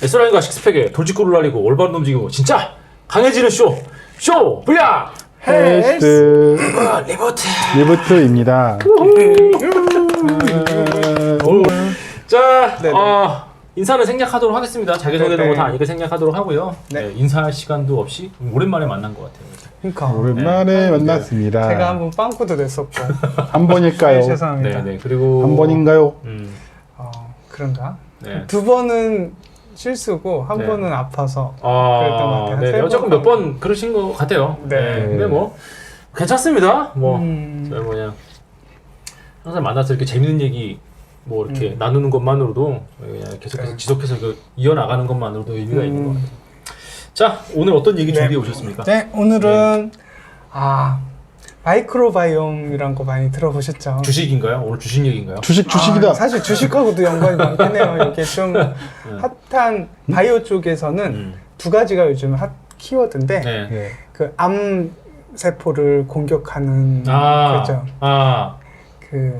S라인과 식스팩에 돌직구를 날리고 올바른 움직이고 진짜 강해지는 쇼 불량 헬스 리부트입니다. 자, 인사는 생략하도록 하겠습니다. 자기소개는 뭐 다 아니까 생략하도록 하고요. 네. 네, 인사할 시간도 없이 오랜만에 만난 것 같아요. 그러니까 오랜만에 만났습니다. 제가 한번 빵꾸도 냈었고 한 번일까요? 죄송합니다. 네, 그리고 한 번인가요? 그런가? 네. 두 번은 실수고 한 네. 번은 아파서 그랬던 것 같아요. 네, 세 어쨌든 번 몇 번 그러신 것 같아요. 네. 근데 뭐 괜찮습니다. 뭐 음. 뭐냐 항상 만나서 이렇게 재밌는 얘기 뭐 이렇게 나누는 것만으로도 그냥 계속해서 네. 지속해서 이어나가는 것만으로도 의미가 있는 것 같아요. 자, 오늘 어떤 얘기 준비해 오셨습니까? 네, 오늘은 마이크로바이옴이란 거 많이 들어보셨죠? 주식인가요? 오늘 주식 얘기인가요? 주식이다. 사실 주식하고도 연관이 많겠네요. 이렇게 좀 핫한 바이오 쪽에서는 두 가지가 요즘 핫 키워드인데 네. 네. 그 암 세포를 공격하는 그죠? 그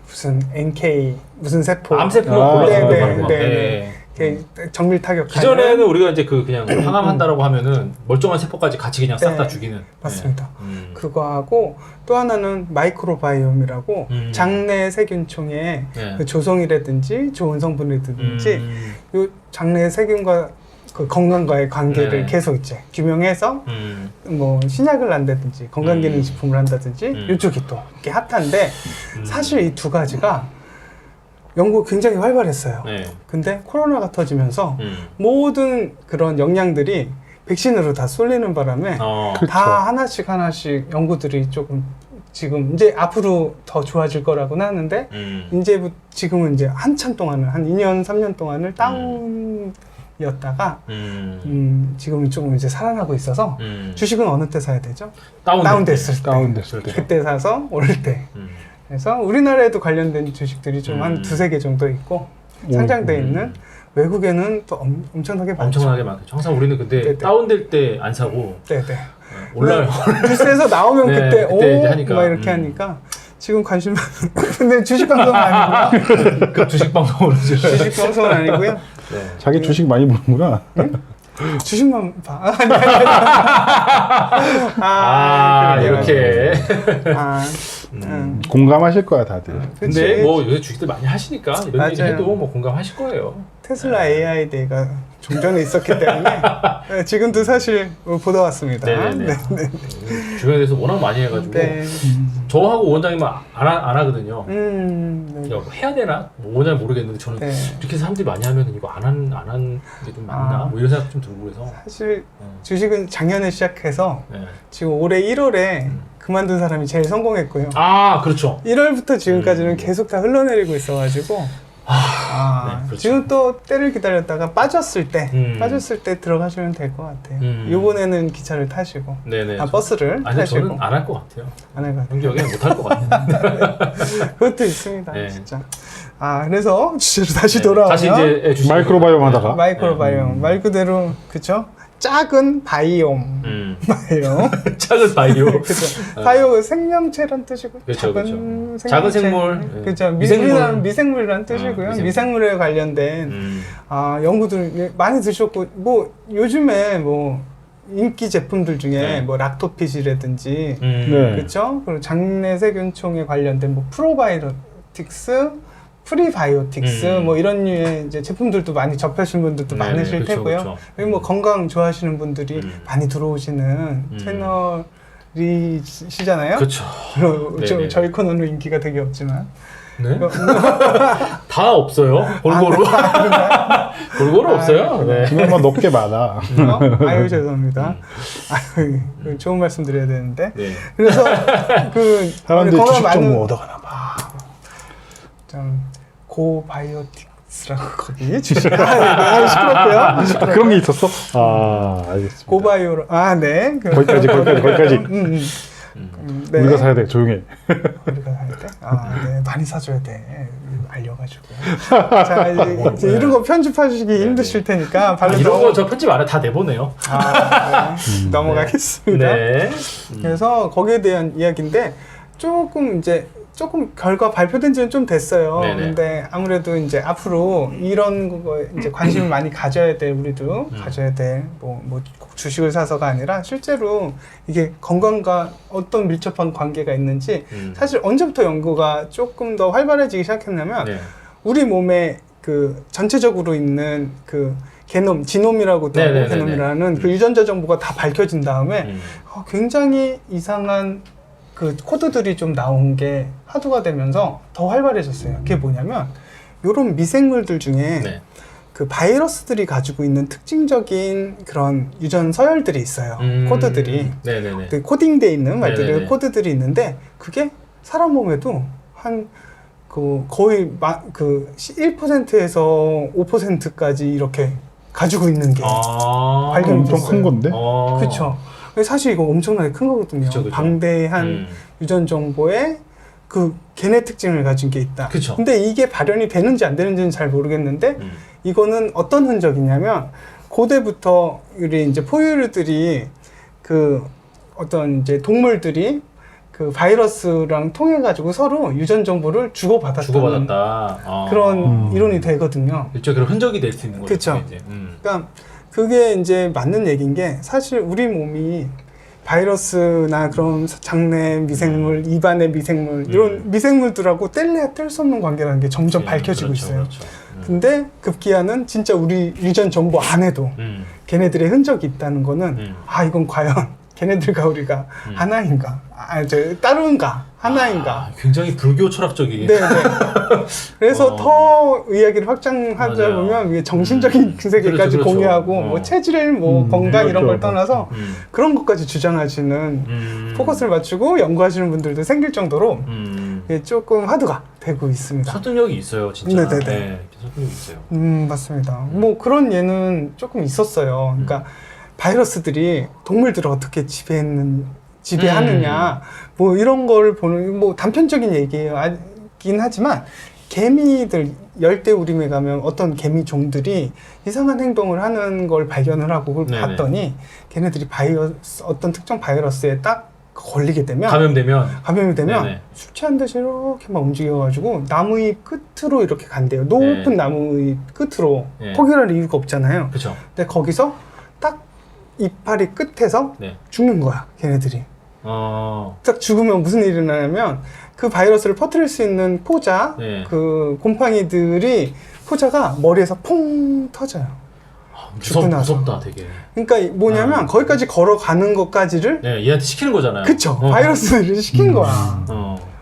무슨 NK 무슨 세포 암세포 네, 골라서 네. 정밀 타격하는 기존에는 우리가 이제 그냥 항암한다라고 하면은 멀쩡한 세포까지 같이 그냥 싹 다 네. 죽이는. 맞습니다. 네. 그거하고 또 하나는 마이크로바이옴이라고 장내 세균총의 네. 그 조성이라든지 좋은 성분이라든지 요 장내 세균과 그 건강과의 관계를 네. 계속 이제 규명해서 뭐 신약을 한다든지 건강기능식품을 한다든지 이쪽이 또 이렇게 핫한데 사실 이 두 가지가 연구가 굉장히 활발했어요. 네. 근데 코로나가 터지면서 모든 그런 역량들이 백신으로 다 쏠리는 바람에 그쵸. 다 하나씩 연구들이 조금 지금 이제 앞으로 더 좋아질 거라고는 하는데 지금은 이제 한참 동안은 한 2년 3년 동안을 다운이었다가 지금은 조금 이제 살아나고 있어서 주식은 어느 때 사야 되죠? 다운됐을 때. 다운됐을 때. 그때 사서 오를 때. 그래서 우리나라에도 관련된 주식들이 좀 한 두세 개 정도 있고 상장돼 있는 외국에는 또 엄청나게 많죠. 엄청나게 많죠. 항상 우리는 근데 네네. 다운될 때 안 사고 네네. 올라요. 뉴스에서 나오면 네, 그때 그때 이제 하니까. 막 이렇게 하니까 지금 관심 근데 주식 방송은 아니고요. 그 주식 방송으로 주식 방송은 아니고요. 네. 자기 주식 많이 보는구나. 주식만 봐. 이렇게. 공감하실 거야 다들. 근데 뭐 요새 주식들 많이 하시니까 이런 얘기 맞아요. 해도 뭐 공감하실 거예요. 테슬라 AI 데이가 좀 전에 있었기 때문에 지금도 사실 보다 왔습니다. 네네네. 주변에서 워낙 많이 해가지고 네. 저하고 원장님은 안 하거든요. 네. 야, 뭐 해야 되나? 뭐 원장님 모르겠는데 저는 네. 이렇게 사람들이 많이 하면 이거 안 한 게 좀 맞나? 뭐 이런 생각 좀 들고 그래서. 사실 주식은 작년에 시작해서 네. 지금 올해 1월에 그만둔 사람이 제일 성공했고요. 그렇죠. 1월부터 지금까지는 계속 다 흘러내리고 있어가지고 네, 그렇죠. 지금 또 때를 기다렸다가 빠졌을 때 들어가시면 될 것 같아요. 이번에는 기차를 타시고 네네. 버스를 아니 타시고 저는 안 할 것 같아요. 안 할 것 같아요. 형기 여기는 못할 것 같아요. 그것도 있습니다. 네. 진짜. 그래서 주제로 다시 네. 돌아오면 다시 이제 주식 마이크로바이옴 하다가 마이크로바이옴 말 그대로 그쵸? 작은 바이옴 바이옴 작은 바이오. 그죠. 바이오 생명체란 뜻이고 그쵸, 작은 그쵸. 작은 생물. 그죠. 미생물. 미생물이란 뜻이고요. 미생물에 관련된 연구들 많이 드셨고 뭐 요즘에 뭐 인기 제품들 중에 네. 뭐 락토피지라든지 네. 그렇죠. 그리고 장내 세균총에 관련된 뭐 프로바이오틱스, 프리바이오틱스 뭐 이런 류의 이제 제품들도 많이 접하신 분들도 네네, 많으실 그쵸, 테고요. 그쵸. 그리고 뭐 건강 좋아하시는 분들이 많이 들어오시는 채널이시잖아요. 그렇죠. 네네. 저희 코너는 인기가 되게 없지만. 네? 다 없어요. 골고루. 골고루 없어요. 네. 그나마 높게 많아. 아유 죄송합니다. 아유 좋은 말씀 드려야 되는데. 네. 그래서 그 사람들이 건강 주식 정보 많은 얻어가나 봐. 좀 고바이오틱스라고 거기 주식 시끄럽고요. 그런 게 있었어? 알겠습니다. 고바이오로 네. 거기까지. 네. 우리가 사야 돼. 조용해. 우리가 살 때? 네. 많이 사줘야 돼. 알려가지고. 자, 이제 이런 거 편집하시기 힘드실 테니까. 이런 거 저 편집 안 해. 다 내보내요. 넘어가겠습니다. 네. 그래서 거기에 대한 이야기인데 조금 이제 조금 결과 발표된 지는 좀 됐어요. 네네. 근데 아무래도 이제 앞으로 이런 거 이제 관심을 많이 가져야 돼, 우리도 가져야 돼. 뭐 주식을 사서가 아니라 실제로 이게 건강과 어떤 밀접한 관계가 있는지 사실 언제부터 연구가 조금 더 활발해지기 시작했냐면 네. 우리 몸에 그 전체적으로 있는 그 게놈, 지놈이라고도 하고 네네네네. 게놈이라는 그 유전자 정보가 다 밝혀진 다음에 굉장히 이상한 그 코드들이 좀 나온 게 화두가 되면서 더 활발해졌어요. 그게 뭐냐면 이런 미생물들 중에 네. 그 바이러스들이 가지고 있는 특징적인 그런 유전 서열들이 있어요. 코드들이. 네네네. 그 코딩돼 있는 말들이 네네네. 코드들이 있는데 그게 사람 몸에도 한 그 거의 그 1%에서 5%까지 이렇게 가지고 있는 게 발견이 엄청 됐어요. 큰 건데? 그렇죠. 사실 이거 엄청나게 큰 거거든요. 그쵸. 방대한 유전 정보에 그 걔네 특징을 가진 게 있다. 그쵸. 근데 이게 발현이 되는지 안 되는지는 잘 모르겠는데 이거는 어떤 흔적이냐면 고대부터 우리 이제 포유류들이 그 어떤 이제 동물들이 그 바이러스랑 통해 가지고 서로 유전 정보를 주고받았다는 그런 이론이 되거든요. 일종의 그런 흔적이 될 수 있는 거죠. 그쵸. 그러니까 그게 이제 맞는 얘기인 게 사실 우리 몸이 바이러스나 그런 장내 미생물, 입안의 미생물 이런 미생물들하고 뗄래야 뗄 수 없는 관계라는 게 점점 밝혀지고 그렇죠, 있어요. 그렇죠. 근데 급기야는 진짜 우리 유전 정보 안에도 걔네들의 흔적이 있다는 거는 아 이건 과연 걔네들과 우리가 하나인가? 따로인가? 하나인가? 굉장히 불교 철학적인. 네네. 그래서 더 이야기를 확장하자 맞아요. 보면 이게 정신적인 세계까지 그렇죠. 공유하고 뭐 체질, 뭐 건강 이런 걸 그렇죠. 떠나서 그런 것까지 주장하시는 포커스를 맞추고 연구하시는 분들도 생길 정도로 이게 조금 화두가 되고 있습니다. 설득력이 있어요, 진짜. 네네네. 네, 설득력이 있어요. 맞습니다. 뭐 그런 예는 조금 있었어요. 그러니까 바이러스들이 동물들을 어떻게 지배하느냐, 뭐 이런 걸 보는, 뭐 단편적인 얘기긴 하지만, 개미들, 열대우림에 가면 어떤 개미 종들이 이상한 행동을 하는 걸 발견을 하고 그걸 네네. 봤더니, 걔네들이 어떤 특정 바이러스에 딱 걸리게 되면, 감염이 되면, 네네. 술 취한 듯이 이렇게 막 움직여가지고, 나무잎 끝으로 이렇게 간대요. 높은 네. 나무잎 끝으로. 네. 포기할 이유가 없잖아요. 그렇죠. 근데 거기서 딱 이파리 끝에서 네. 죽는 거야, 걔네들이. 딱 죽으면 무슨 일이 일어나냐면 그 바이러스를 퍼뜨릴 수 있는 포자, 네. 그 곰팡이들이 포자가 머리에서 퐁 터져요. 죽고 나서. 무섭다, 되게. 그러니까 뭐냐면 거기까지 걸어가는 것까지를 네, 얘한테 시키는 거잖아요. 그쵸, 바이러스를 시킨 거야.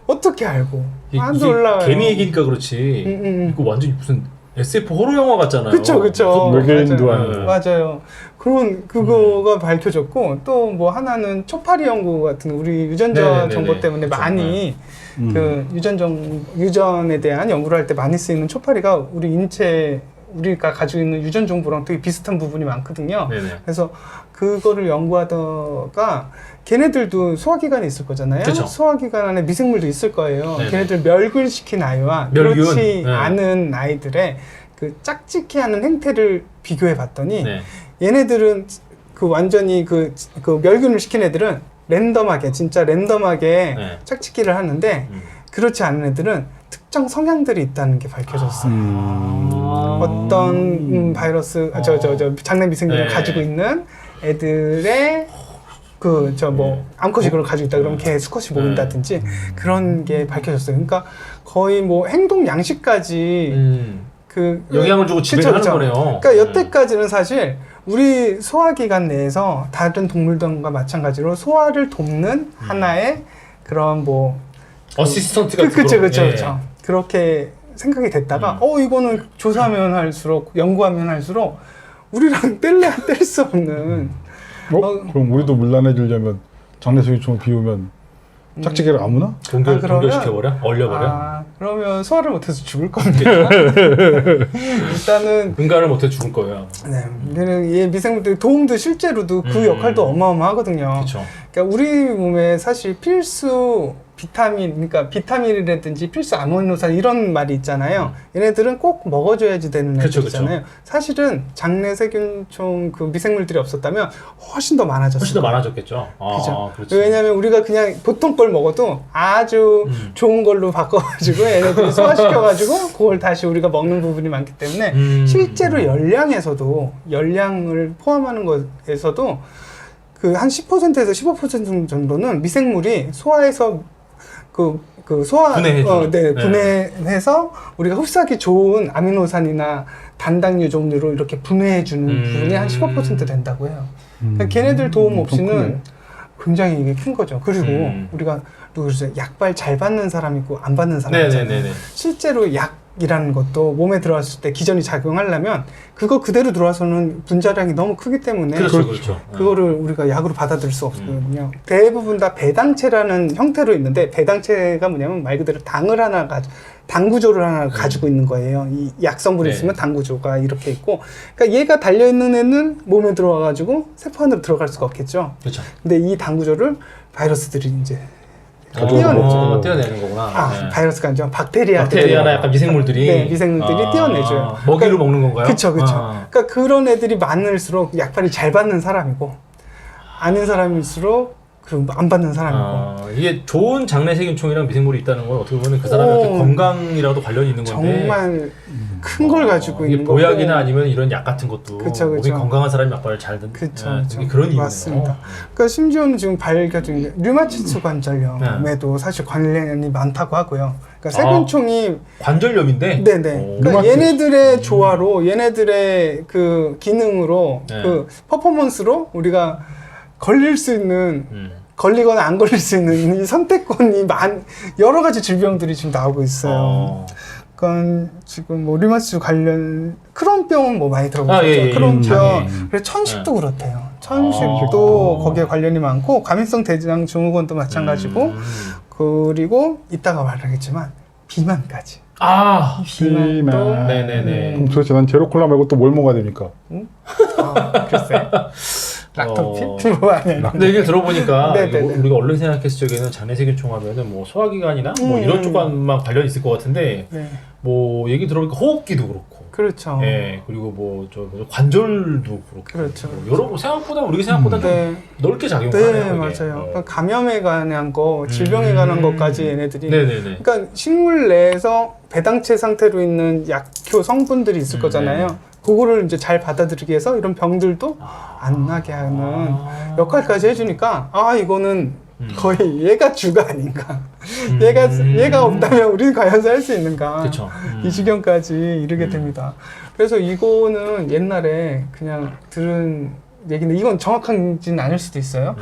어떻게 알고? 안 이게 올라와요. 개미 얘기니까 그렇지. 이거 완전히 무슨 SF 호러 영화 같잖아요. 그쵸. 외계인도 맞아요. 아니고. 맞아요. 그거가 밝혀졌고, 또 뭐 하나는 초파리 연구 같은 우리 유전자 네네네네. 정보 때문에 그쵸. 많이 그 유전에 대한 연구를 할 때 많이 쓰이는 초파리가 우리 인체, 우리가 가지고 있는 유전 정보랑 되게 비슷한 부분이 많거든요. 네네. 그래서 그거를 연구하다가 걔네들도 소화기관이 있을 거잖아요. 그쵸. 소화기관 안에 미생물도 있을 거예요. 네네. 걔네들 멸균시킨 아이와 멸균. 그렇지 네. 않은 아이들의 그 짝짓기하는 행태를 비교해 봤더니 네. 얘네들은 그 완전히 그 멸균을 시킨 애들은 랜덤하게 네. 짝짓기를 하는데 그렇지 않은 애들은 특정 성향들이 있다는 게 밝혀졌어요. 어떤 바이러스, 장내 미생물을 네. 가지고 있는 애들의 암컷이 그걸 가지고 있다 그러면 걔 수컷이 모인다든지 그런 게 밝혀졌어요. 그러니까 거의 뭐 행동 양식까지 영향을 주고 지배를 하는 거네요. 그러니까 여태까지는 사실 우리 소화기관 내에서 다른 동물들과 마찬가지로 소화를 돕는 하나의 그런 뭐 어시스턴트 같은 그렇죠. 그렇게 생각이 됐다가 이거는 조사하면 할수록 연구하면 할수록 우리랑 뗄래야 뗄 수 없는 그럼 우리도 물란해지려면 장내성유총을 비우면 짝짓기를 아무나? 동결시켜버려? 얼려버려? 그러면 소화를 못해서 죽을 겁니다. 일단은 응가를 못해 죽을 거예요. 네, 얘 미생물들 도움도 실제로도 그 역할도 어마어마하거든요. 그쵸. 그러니까 우리 몸에 사실 필수 비타민, 그러니까 비타민이라든지 필수 아미노산 이런 말이 있잖아요. 얘네들은 꼭 먹어줘야지 되는 그쵸, 애들이잖아요. 사실은 장내 세균총 그 미생물들이 없었다면 훨씬 더 많아졌어요. 훨씬 더 많아졌겠죠. 그죠. 그렇지. 왜냐하면 우리가 그냥 보통 걸 먹어도 아주 좋은 걸로 바꿔가지고 얘네들이 소화시켜가지고 그걸 다시 우리가 먹는 부분이 많기 때문에 실제로 열량을 포함하는 것에서도 그 한 10%에서 15% 정도는 미생물이 소화해서 분해해줘. 분해해서 우리가 흡수하기 좋은 아미노산이나 단당류 종류로 이렇게 분해해주는 부분이 한 15% 된다고 해요. 그러니까 걔네들 도움 없이는 굉장히 이게 큰 거죠. 그리고 우리가 누구죠? 약발 잘 받는 사람 있고 안 받는 사람 있잖아요. 실제로 약이라는 것도 몸에 들어왔을 때 기전이 작용하려면 그거 그대로 들어와서는 분자량이 너무 크기 때문에 그렇죠. 그거를 우리가 약으로 받아들일 수 없거든요. 대부분 다 배당체라는 형태로 있는데 배당체가 뭐냐면 말 그대로 당 구조를 하나 가지고 있는 거예요. 이 약성분이 있으면 당 구조가 이렇게 있고, 그러니까 얘가 달려 있는 애는 몸에 들어와 가지고 세포 안으로 들어갈 수가 없겠죠. 그렇죠. 근데 이 당 구조를 바이러스들이 이제 떼어내는 거구나. 바이러스가 아니죠. 박테리아나 약간 미생물들이. 네, 미생물들이 떼어내줘요. 먹이로 먹는 건가요? 그렇죠. 그러니까 그런 애들이 많을수록 약발이 잘 받는 사람이고 아닌 사람일수록 안 받는 사람이고. 이게 좋은 장내 세균총이랑 미생물이 있다는 건 어떻게 보면 그 사람한테 건강이라도 관련이 있는 건데 정말 큰 걸 가지고 있는 거고 보약이나 아니면 이런 약 같은 것도 그쵸. 몸이 건강한 사람이 약발을 잘 듣는 그런 이유네요. 맞습니다. 그러니까 심지어는 지금 발견 중인 류마티스 관절염에도 사실 관련이 많다고 하고요. 그러니까 세균총이 관절염인데. 네네. 그러니까 얘네들의 조화로 얘네들의 그 기능으로 그 퍼포먼스로 우리가 걸릴 수 있는 걸리거나 안 걸릴 수 있는 이 선택권이 여러 가지 질병들이 지금 나오고 있어요. 그러니까 지금 뭐 류마티스 관련 크론병은 뭐 많이 들어보셨죠? 크론병, 그래서 천식도 그렇대요. 천식도 거기에 관련이 많고 감염성 대장 증후군도 마찬가지고 그리고 이따가 말하겠지만 비만까지. 비만. 네네네. 그럼 도대체 난 제로콜라 말고 또 뭘 먹어야 됩니까? 글쎄. 락토피? 뭐 아니야. 근데 얘기를 들어보니까 우리가 얼른 생각했을 적에는 장내세균총 하면은 뭐 소화기관이나 뭐 이런 쪽과만 관련이 있을 것 같은데 뭐 얘기 들어보니까 호흡기도 그렇고. 그렇죠. 예, 그리고 뭐 관절도 그렇고. 그렇죠. 여러 생각보다 우리가 생각보다 좀 넓게 작용하네요. 네, 맞아요. 그러니까 감염에 관한 거, 질병에 관한 것까지 얘네들이. 그러니까 식물 내에서 배당체 상태로 있는 약효 성분들이 있을 거잖아요. 그거를 이제 잘 받아들이기 위해서 이런 병들도 안 나게 하는 역할까지 해주니까 이거는 거의 얘가 주가 아닌가. 얘가 없다면 우리는 과연 살 수 있는가. 이 지경까지 이르게 됩니다. 그래서 이거는 옛날에 그냥 들은 얘기인데 이건 정확한지는 아닐 수도 있어요.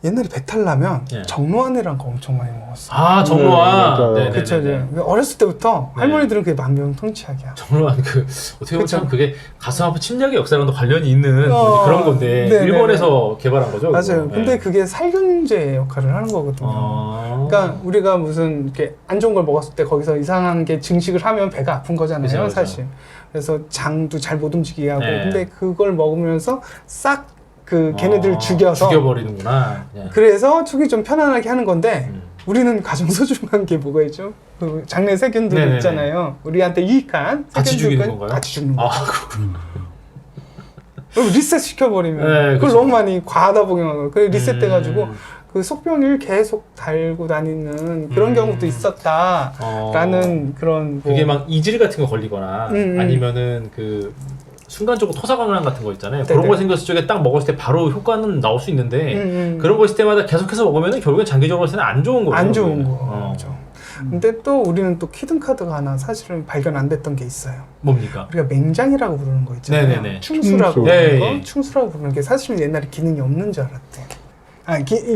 옛날에 배탈 나면 정로안이란 거 엄청 많이 먹었어요. 정로안. 네, 그렇죠. 어렸을 때부터 할머니들은 그게 만병통치약이야. 정로안 어떻게 보면 참 그게 가슴 아픈 침략의 역사랑도 관련이 있는 그런 건데 일본에서 개발한 거죠. 맞아요. 근데 그게 살균제 역할을 하는 거거든요. 그러니까 우리가 무슨 이렇게 안 좋은 걸 먹었을 때 거기서 이상한 게 증식을 하면 배가 아픈 거잖아요, 사실. 그래서 장도 잘 못 움직이게 하고. 근데 그걸 먹으면서 싹 걔네들을 죽여버리는구나. 그래서 속이 좀 편안하게 하는 건데 우리는 가장 소중한 게 뭐가 있죠? 그 장내 세균들 있잖아요. 우리한테 유익한 같이 죽이는 건가요? 같이 죽는 거예요. 그럼 리셋 시켜버리면 그걸 너무 많이 과하다 복용하고 그래 리셋돼가지고 그 속병을 계속 달고 다니는 그런 경우도 있었다라는 그런 그게 막 이질 같은 거 걸리거나 아니면은 그 순간적으로 토사광란 같은 거 있잖아요. 그런 거 생겼을 적에 딱 먹었을 때 바로 효과는 나올 수 있는데 그런 거 있을 때마다 계속해서 먹으면 결국엔 장기적으로 봤을 때는 안 좋은 거예요. 안 좋은 거죠. 근데 또 우리는 또 히든 카드가 하나 사실은 발견 안 됐던 게 있어요. 뭡니까? 우리가 맹장이라고 부르는 거 있잖아요. 충수라고 부르는 거. 충수라고 부르는 게 사실은 옛날에 기능이 없는 줄 알았대.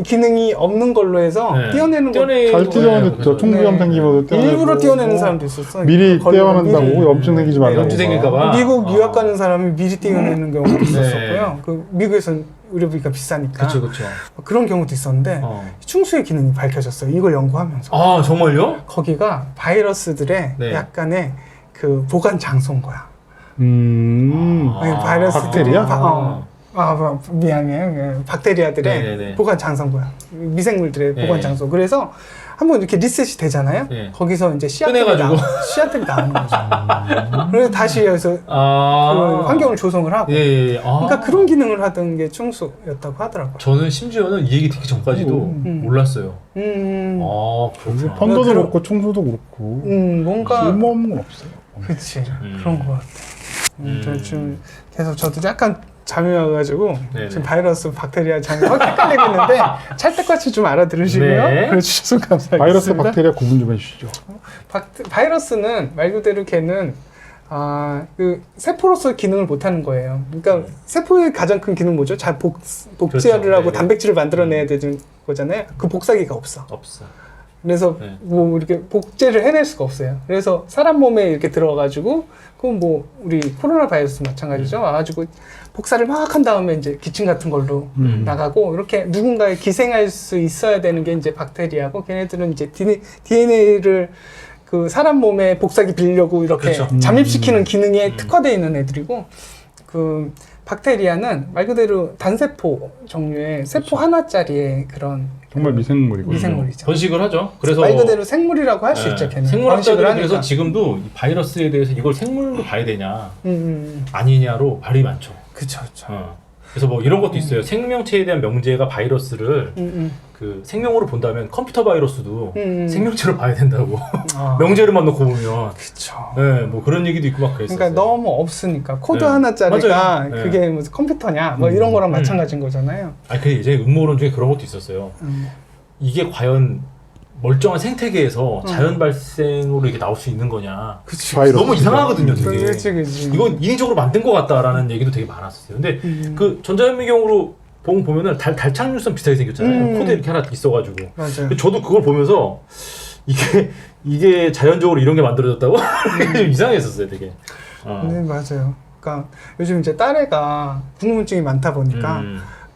기능이 없는 걸로 해서 떼어내는 거 잘 떼어냈죠. 총부염 생기면 일부러 떼어내는 사람도 있었어. 미리 떼어낸다고 염증 생기지 말라고. 염증 생길까봐. 미국 유학 가는 사람이 미리 떼어내는 경우도 있었었고요. 그 미국에서는 의료비가 비싸니까. 그렇죠. 그런 경우도 있었는데 충수의 기능이 밝혀졌어요. 이걸 연구하면서. 아 정말요? 거기가 바이러스들의 약간의 그 보관 장소인 거야. 바이러스들이 박테리아? 미안해요. 박테리아들의 네네네. 보관 장소고요. 미생물들의 네. 보관 장소. 그래서 한번 이렇게 리셋이 되잖아요. 네. 거기서 이제 꺼내가지고. 씨앗들이 나오는 거죠. 그래서 다시 여기서 그 환경을 조성을 하고. 예. 그러니까 그런 기능을 하던 게 충수였다고 하더라고요. 저는 심지어는 이 얘기 듣기 전까지도 몰랐어요. 그렇구나. 펀더도 그럼- 그렇고 청소도 그렇고 뭔가 쓸모없는 건 없어요. 그치 그런 것 같아. 저 지금 계속 저도 약간 잠이 와가지고 네네. 지금 바이러스, 박테리아 잠이 확 헷갈리고 있는데 찰떡같이 좀 알아들으시고요. 네. 그래주셔서 감사하겠습니다. 바이러스, 박테리아 구분 좀 해주시죠. 바이러스는 말 그대로 걔는 그 세포로서 기능을 못하는 거예요. 그러니까 세포의 가장 큰 기능 뭐죠? 잘 복제를 그렇죠. 하고 네네. 단백질을 만들어내야 되는 거잖아요. 그 복사기가 없어. 없어. 그래서 네. 뭐 이렇게 복제를 해낼 수가 없어요. 그래서 사람 몸에 이렇게 들어가지고 그럼 뭐 우리 코로나 바이러스 마찬가지죠. 와가지고 복사를 막 한 다음에 이제 기침 같은 걸로 나가고 이렇게 누군가에 기생할 수 있어야 되는 게 이제 박테리아고 걔네들은 이제 DNA를 그 사람 몸에 복사기 빌려고 이렇게 그렇죠. 잠입시키는 기능에 특화되어 있는 애들이고 그 박테리아는 말 그대로 단세포 종류의 세포 하나짜리의 그런 정말 미생물이고. 미생물이죠. 번식을 하죠. 그래서 말 그대로 생물이라고 할 수 네. 있죠. 걔는 생물학자들은 번식을 그래서 하니까. 지금도 이 바이러스에 대해서 이걸 생물로 봐야 되냐 아니냐로 발이 많죠. 그쵸, 그쵸. 그래서 뭐 이런 것도 있어요. 생명체에 대한 명제가 바이러스를 그 생명으로 본다면 컴퓨터 바이러스도 생명체로 봐야 된다고 명제로만 놓고 보면 그쵸. 네, 뭐 그런 얘기도 있고 막 그랬어요. 그러니까 너무 없으니까 코드 네. 하나짜리가 맞아요. 네. 그게 무슨 컴퓨터냐 뭐 이런 거랑 마찬가지인 거잖아요. 아니 그 예전에 음모론 중에 그런 것도 있었어요. 이게 과연 멀쩡한 생태계에서 자연 발생으로 이렇게 나올 수 있는 거냐. 그치. 바이러스. 너무 이상하거든요, 되게. 그치. 이건 인위적으로 만든 것 같다라는 얘기도 되게 많았었어요. 근데 그 전자현미경으로 보면은 달 착륙선 비슷하게 생겼잖아요. 코드 이렇게 하나 있어가지고. 맞아요. 저도 그걸 보면서 이게 자연적으로 이런 게 만들어졌다고 좀 이상했었어요, 되게. 네, 맞아요. 그러니까 요즘 이제 딸애가 궁금증이 많다 보니까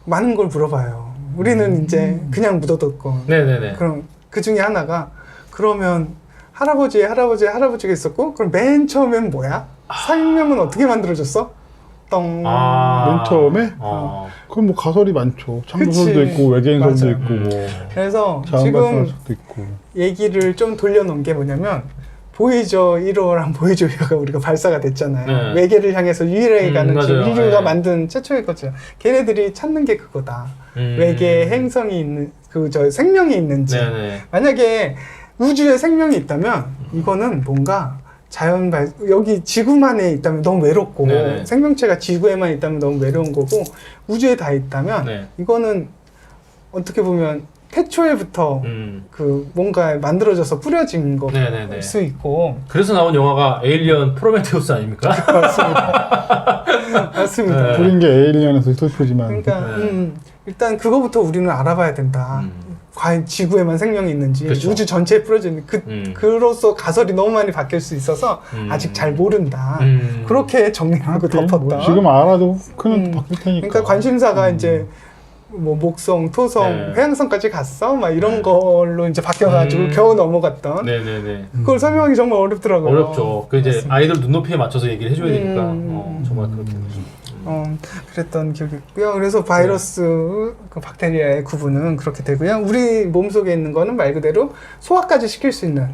많은 걸 물어봐요. 우리는 이제 그냥 묻어뒀고. 네네네. 그럼 그 중에 하나가 그러면 할아버지가 있었고 그럼 맨 처음엔 뭐야? 생명은 어떻게 만들어졌어? 똥. 맨 처음에? 그럼 뭐 가설이 많죠. 참소설도 그치. 있고 외계인설도 맞아요. 있고 뭐 그래서 자연 지금 발생설도 있고. 얘기를 좀 돌려놓은 게 뭐냐면 보이저 1호랑 보이저 2호가 우리가 발사가 됐잖아요. 네. 외계를 향해서 유일하게 가는 맞아요. 인류가 네. 만든 최초의 거죠. 걔네들이 찾는 게 그거다. 외계 행성이 있는 생명이 있는지. 네네. 만약에 우주에 생명이 있다면 이거는 뭔가 여기 지구만에 있다면 너무 외롭고 네네. 생명체가 지구에만 있다면 너무 외로운 거고 우주에 다 있다면 네. 이거는 어떻게 보면 태초에부터 그 뭔가 만들어져서 뿌려진 걸 네네네. 수 있고 그래서 나온 영화가 에일리언 프로메테우스 아닙니까? 맞습니다. 네. 뿌린 게 에일리언에서 슬프지만 그러니까 네. 일단 그거부터 우리는 알아봐야 된다. 과연 지구에만 생명이 있는지 그쵸. 우주 전체에 뿌려진 그로서 가설이 너무 많이 바뀔 수 있어서 아직 잘 모른다. 그렇게 정리하고 덮었다. 뭐 지금 알아도 큰 바뀔 테니까. 그러니까 관심사가 이제 뭐 목성, 토성, 네. 회왕성까지 갔어? 막 이런 걸로 이제 바뀌어가지고 겨우 넘어갔던. 네네네. 그걸 설명하기 정말 어렵더라고요. 어렵죠. 그 이제 맞습니다. 아이들 눈높이에 맞춰서 얘기를 해줘야 되니까 정말 그렇게 되죠. 그랬던 기억이 있고요. 그래서 바이러스, 그 박테리아의 구분은 그렇게 되고요. 우리 몸속에 있는 거는 말 그대로 소화까지 시킬 수 있는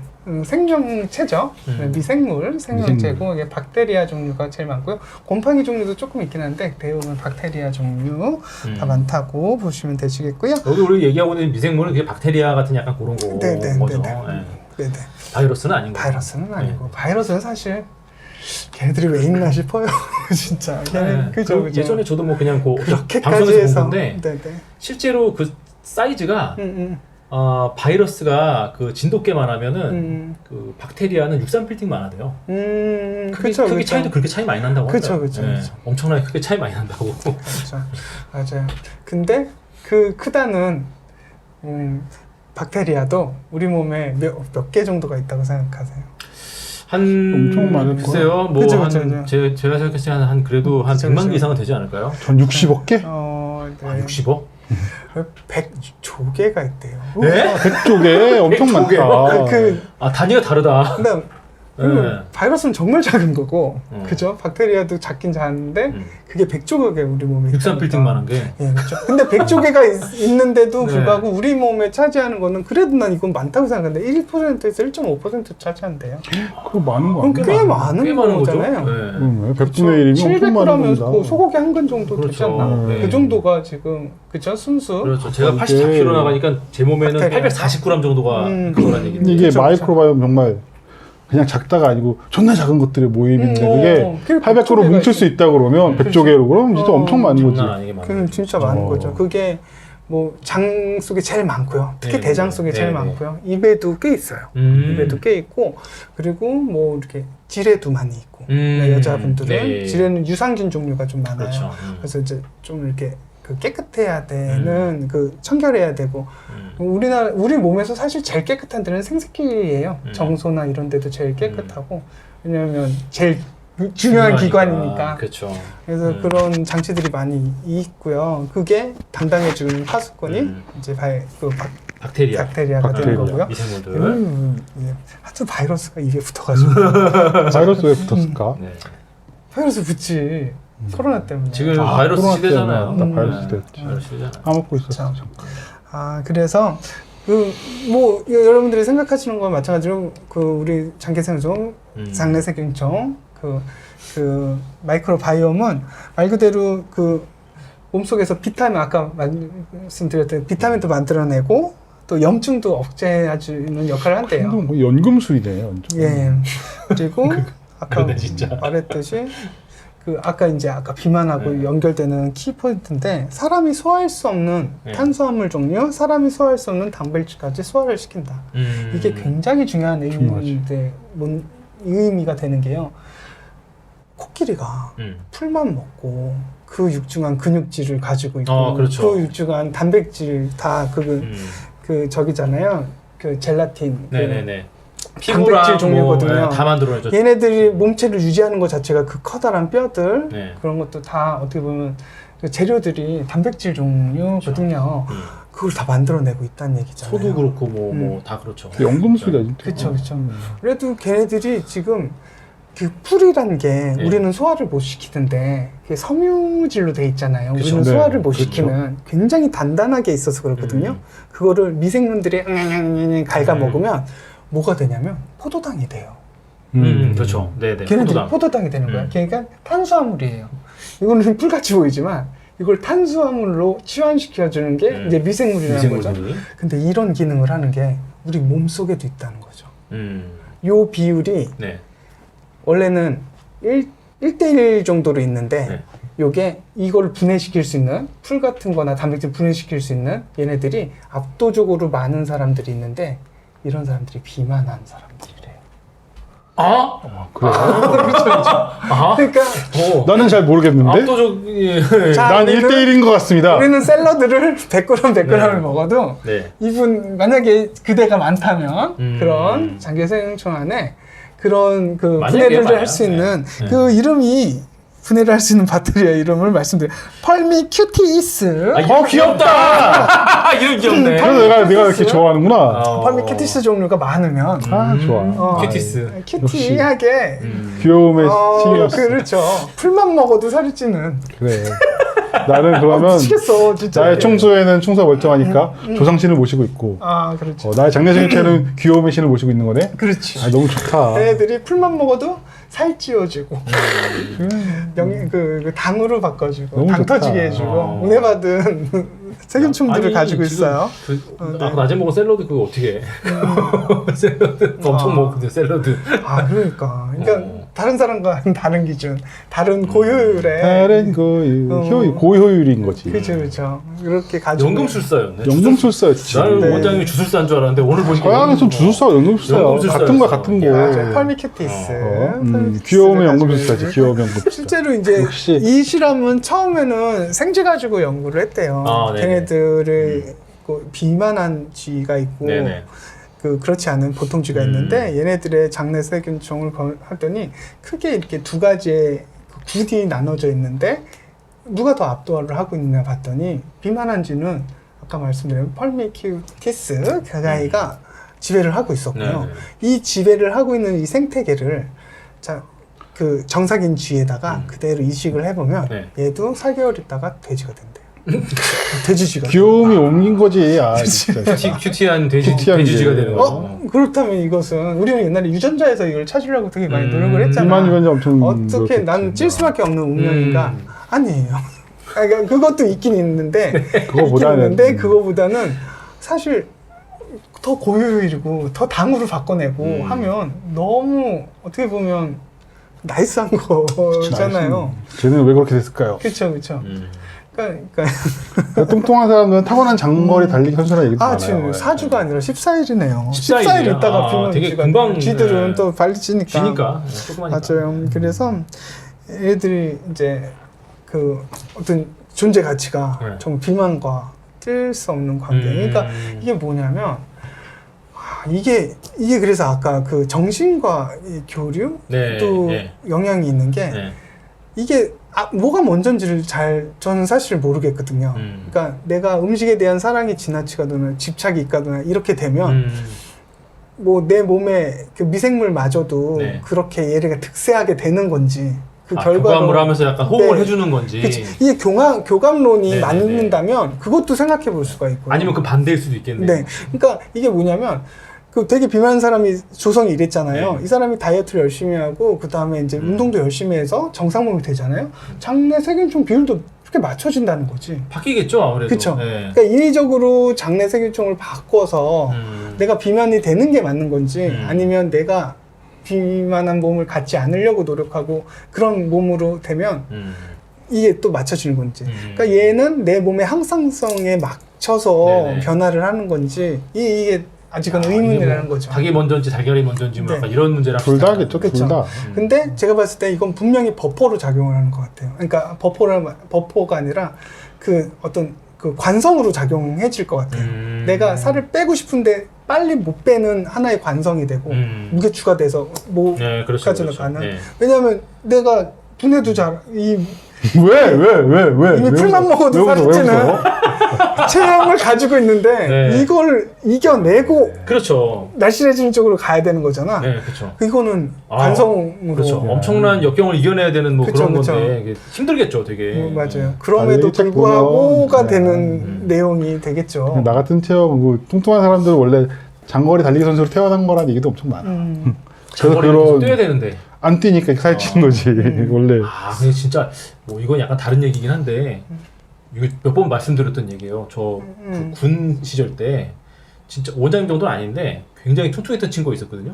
생명체죠. 미생물, 생명체고 이게 박테리아 종류가 제일 많고요. 곰팡이 종류도 조금 있긴 한데 대부분 박테리아 종류가 많다고 보시면 되시겠고요. 여기 우리 얘기하고 있는 미생물은 그게 박테리아 같은 약간 그런 거죠. 네네. 바이러스는 아닌 거죠. 바이러스는 아니고 바이러스는 사실 걔네들이 왜 있나 싶어요. 진짜. 걔네 그죠. 예전에 저도 뭐 그냥 그렇게까지 방송에서 해서 본 건데 네네. 실제로 그 사이즈가 바이러스가 그 진돗개만 하면은 그 박테리아는 63빌딩만 하대요. 크기 차이도 그렇게 차이 많이 난다고 하더라고요. 그쵸. 엄청나게 크게 차이 많이 난다고. 그렇죠. 맞아요. 근데 그 크다는 박테리아도 우리 몸에 몇 개 정도가 있다고 생각하세요? 한 엄청 많을 글쎄요. 뭐 그쵸. 제가 생각했을 때 한 그래도 한 100만 개 이상은 되지 않을까요? 전 60억 개? 네. 60억? 100조개가 있대요. 네? 100쪽에 엄청 100 쪽에. 많다. 그 단위가 다르다. 근데 바이러스는 정말 작은 거고, 그죠? 박테리아도 작긴 작은데 그게 100조개 우리 몸에 육산 빌딩만한 게. 예, 그렇죠. 근데 100조개가 있는데도 불구하고 우리 몸에 차지하는 거는 그래도 난 이건 많다고 생각하는데 1%에서 1.5% 차지한대요. 그거 많은 거 그럼 아니야? 꽤 많은 거잖아요. 네. 100분의 1이면 엄청 많은 700g이면 겁니다. 소고기 한 근 정도 되지 그렇죠. 않나? 네. 그 정도가 지금 그죠? 순수. 그렇죠. 제가 이게 84kg 나가니까 제 몸에는 박테리아. 840g 정도가 그거란 얘기인데. 이게 그쵸, 마이크로바이옴 정말 그냥 작다가 아니고 존나 작은 것들의 모임인데 그게 그게 800kg 뭉칠 수 있다 그러면 100조개로 그럼 진짜 엄청 많은 거지. 장난 아니게 많은 그건 진짜 많은 거죠. 그게 뭐 장 속에 제일 많고요. 특히 네, 대장 속에 네, 제일 네. 많고요. 입에도 꽤 있어요. 입에도 꽤 있고, 그리고 뭐 이렇게 지레도 많이 있고, 네, 여자분들은 네. 지레는 유산균 종류가 좀 많아요. 그렇죠. 그래서 이제 좀 이렇게 그 깨끗해야 되는 그 청결해야 되고, 우리 몸에서 사실 제일 깨끗한 데는 생식기예요. 정소나 이런 데도 제일 깨끗하고, 왜냐하면 제일 중요한 기관이니까. 그렇죠. 그래서 그런 장치들이 많이 있고요. 그게 담당해주는 파수꾼이 이제 박테리아가 박테리아가 되는 거고요. 미생물들. 하여튼 바이러스가 입에 붙어가지고 바이러스 왜 붙었을까? 네. 바이러스 붙지. 코로나 때문에. 지금 아, 바이러스 코로나 시대잖아요. 때문에 바이러스 때였지. 바이러스 시대잖아요. 까먹고 있었어. 그렇죠. 그래서 뭐 여러분들이 생각하시는 건 마찬가지로 우리 장기생종, 장내세균총, 그 마이크로바이옴은 말 그대로 몸속에서 비타민, 아까 말씀드렸던 비타민도 만들어내고 또 염증도 억제해주는 역할을 한대요. 뭐 연금술이네. 연금. 예. 그리고 아까 그러네, 진짜. 말했듯이 아까 비만하고 연결되는 키포인트인데, 사람이 소화할 수 없는 탄수화물 종류, 사람이 소화할 수 없는 단백질까지 소화를 시킨다. 이게 굉장히 중요한 의미가 되는 게요. 코끼리가 풀만 먹고 그 육중한 근육질을 가지고 있고, 그렇죠. 그 육중한 단백질 다 저기잖아요. 그 젤라틴. 네네네. 단백질 종류거든요. 다 만들어내죠. 얘네들이 몸체를 유지하는 것 자체가 그 커다란 뼈들, 그런 것도 다 어떻게 보면 그 재료들이 단백질 종류거든요. 그걸 다 만들어내고 있다는 얘기잖아요. 소도 그렇고 뭐 다 그렇죠. 연금술이야 진짜. 그렇죠. 그래도 걔네들이 지금 그 풀이라는 게 우리는 소화를 못 시키는데 그게 섬유질로 돼 있잖아요. 그쵸. 우리는 소화를 못 그렇죠. 시키면 굉장히 단단하게 있어서 그렇거든요. 그거를 미생물들이 갉아 먹으면 뭐가 되냐면 포도당이 돼요. 그렇죠. 네네. 걔네들이 포도당이 되는 거야. 그러니까 탄수화물이에요. 이거는 풀같이 보이지만 이걸 탄수화물로 치환시켜주는 게 이제 미생물이라는 거죠. 근데 이런 기능을 하는 게 우리 몸 속에도 있다는 거죠. 요 비율이 원래는 1대1 정도로 있는데 요게 이걸 분해시킬 수 있는, 풀 같은 거나 단백질 분해시킬 수 있는 얘네들이 압도적으로 많은 사람들이 있는데, 이런 사람들이 비만한 사람들이래요. 그래. 그러니까 나는 잘 모르겠는데. 압도적. 난 1대1인 것 같습니다. 우리는 샐러드를 100g을 먹어도 이분 만약에 그대가 많다면 그런 장기생충 안에 그런 분해를 할 수 있는 그 이름이, 분해를 할 수 있는 박테리아 이름을 말씀드려요. 펄미큐티스. 귀엽다. 이름 귀엽네. 그래서 내가 이렇게 좋아하는구나. 펄미큐티스 종류가 많으면 좋아. 큐티스. 큐티하게 귀여움의 칭이었어. 그렇죠. 풀만 먹어도 살이 찌는. 그래. 나는 그러면 미치겠어 진짜. 나의 청소에는 청소가 멀쩡하니까 조상신을 모시고 있고, 그렇죠. 나의 장례생일체는 귀여움의 신을 모시고 있는 거네. 그렇지. 너무 좋다. 애들이 풀만 먹어도 살 찌워주고, 당으로 바꿔주고, 당 좋다. 터지게 해주고, 은혜받은 세균충들을 가지고 있어요. 아까 낮에 먹은 샐러드 그거 어떻게 해? 샐러드 엄청 먹거든 샐러드. 그러니까 다른 사람과는 다른 기준, 다른 고효율의 다른 고효율인 거지. 그렇죠. 이렇게 가지고 연금술사였네. 연금술사였지. 나는 원장님이 주술사인 줄 알았는데 오늘 보니까 고양이에서 주술사가 연금술사야. 같은 거야, 같은 거. 맞아요. 펄미큐티스. 귀여움의 연금술사지. 귀여움의 연금술사. 실제로 이제 역시. 이 실험은 처음에는 생쥐 가지고 연구를 했대요. 걔네들을 비만한 쥐가 있고 그렇지 않은 보통 쥐가 있는데, 얘네들의 장내 세균총을 하더니 크게 이렇게 두 가지의 굿이 나눠져 있는데 누가 더 압도를 하고 있나 봤더니, 비만한 쥐는 아까 말씀드린 펄미큐티스 그 아이가 지배를 하고 있었고요. 네. 이 지배를 하고 있는 이 생태계를 그 정삭인 쥐에다가 그대로 이식을 해보면 네. 얘도 4개월 있다가 돼지가 된대요. 돼지쥐가. 귀여움이 옮긴 거지. 아, 진짜. 큐티한 큐티한 돼지쥐가 게. 되는 거죠. 그렇다면 이것은 우리는 옛날에 유전자에서 이걸 찾으려고 되게 많이 노력을 비만 했잖아. 유전자 엄청 어떻게 노력했지. 나는 찔 수밖에 없는 운명인가? 아니에요. 그러니까 그것도 있긴 있는데, 그거보다는 사실 더 고효율이고 더 당으로 바꿔내고 하면 너무 어떻게 보면 나이스한 거잖아요. 쟤는 왜 그렇게 됐을까요? 그렇죠. 그러니까 뚱뚱한 사람들은 타고난 장거리 달리기 선수라는 얘기도 많아요. 지금 4주가 아니라 14일이네요. 14일 14일 있다가 비만 되게 금방 쥐들은 네. 또 빨리 찌니까. 조그마니까. 맞아요. 그래서 얘들이 이제 그 어떤 존재 가치가 네. 정말 비만과 뗄 수 없는 관계. 그러니까 이게 뭐냐면 이게 그래서 아까 그 정신과 이 교류도 네. 영향이 있는 게 네. 이게 뭐가 먼저인지를 저는 사실 모르겠거든요. 그러니까 내가 음식에 대한 사랑이 지나치거나 집착이 있거나 이렇게 되면 뭐 내 몸에 그 미생물마저도 네. 그렇게 얘가 득세하게 되는 건지 그 교감을 하면서 약간 호응을 네. 해주는 건지 이게 교감론이 네, 맞는다면 그것도 생각해 볼 수가 있고 아니면 그 반대일 수도 있겠네요. 네. 그러니까 이게 뭐냐면 그 되게 비만한 사람이 조성이 이랬잖아요. 네. 이 사람이 다이어트를 열심히 하고 그 다음에 이제 운동도 열심히 해서 정상 몸이 되잖아요. 장내 세균총 비율도 그렇게 맞춰진다는 거지. 바뀌겠죠 아무래도. 그렇죠. 네. 그러니까 인위적으로 장내 세균총을 바꿔서 내가 비만이 되는 게 맞는 건지 아니면 내가 비만한 몸을 갖지 않으려고 노력하고 그런 몸으로 되면 이게 또 맞춰지는 건지. 그러니까 얘는 내 몸의 항상성에 맞춰서 네네. 변화를 하는 건지 이게 아직은 의문이라는 거죠. 닭이 먼저인지 달걀이 먼저인지 뭐 네. 약간 이런 문제랑 둘 다 하겠죠. 그쵸. 둘 다. 근데 제가 봤을 때 이건 분명히 버퍼로 작용을 하는 것 같아요. 그러니까 버퍼가 아니라 그 어떤 그 관성으로 작용해질 것 같아요. 내가 살을 빼고 싶은데 빨리 못 빼는 하나의 관성이 되고 무게추가 돼서 네, 그렇죠, 뭐까지는 그렇죠. 가는. 네. 왜냐하면 내가 분해도 왜? 이미 풀만 먹어도 살이 찌는 체형을 가지고 있는데 네. 이걸 이겨내고 그렇죠. 날씬해지는 쪽으로 가야 되는 거잖아. 네, 그렇죠. 이거는 관성으로. 그렇죠. 엄청난 역경을 이겨내야 되는 뭐 그쵸, 그런 그쵸. 건데 이게 힘들겠죠, 되게. 맞아요. 그럼에도 일찍 불구하고가 보면, 되는 내용이 되겠죠. 나 같은 체형, 그 뚱뚱한 사람들은 원래 장거리 달리기 선수로 태어난 거라는 얘기도 엄청 많아. 그래서 장거리를 뛰어야 되는데. 안 뛰니까 살찌는 거지. 원래. 근데 진짜 뭐 이건 약간 다른 얘기긴 한데 이거 몇 번 말씀드렸던 얘기예요. 저 군 시절 때 진짜 원장님 정도는 아닌데 굉장히 퉁퉁했던 친구가 있었거든요.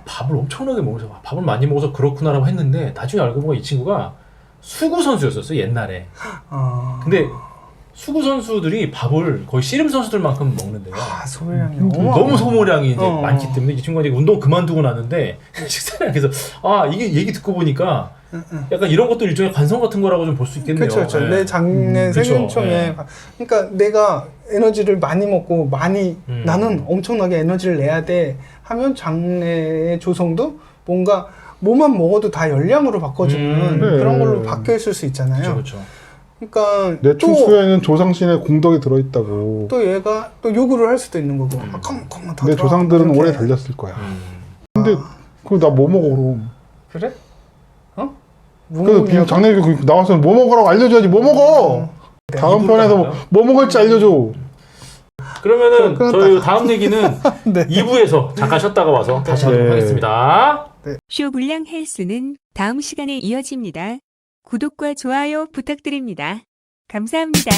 밥을 엄청나게 먹어서 밥을 많이 먹어서 그렇구나라고 했는데 나중에 알고 보면 이 친구가 수구 선수였었어요, 옛날에. 근데 수구 선수들이 밥을 거의 씨름 선수들만큼 먹는데요. 소비량이 너무 소모량이 이제 어. 많기 때문에 이 친구가 이제 운동 그만두고 나는데 식사를 해서 이게 얘기 듣고 보니까 약간 이런 것도 일종의 관성 같은 거라고 좀 볼 수 있겠네요. 그렇죠. 네. 내 장내 그쵸. 세균총에 네. 그러니까 내가 에너지를 많이 먹고 나는 엄청나게 에너지를 내야 돼 하면 장내의 조성도 뭔가 뭐만 먹어도 다 열량으로 바꿔주는 그런 걸로 바뀌어 있을 수 있잖아요. 그렇죠. 그러니까 내 충수에는 조상신의 공덕이 들어있다고. 또 얘가 또 요구를 할 수도 있는 거고. 컴온 더 내 들어와. 조상들은 이렇게. 오래 달렸을 거야. 근데 그거 나 뭐 먹어 그럼? 그래? 어? 그 장례 나와서 뭐 먹으라고 알려줘야지. 뭐 먹어? 다음 편에서 뭐 먹을지 알려줘. 그러면은 끊었다. 저희 다음 얘기는 네. 2부에서 잠깐 쉬었다가 와서 다시 하도록 네. 하겠습니다. 쇼불량 헬스는 다음 시간에 이어집니다. 구독과 좋아요 부탁드립니다. 감사합니다.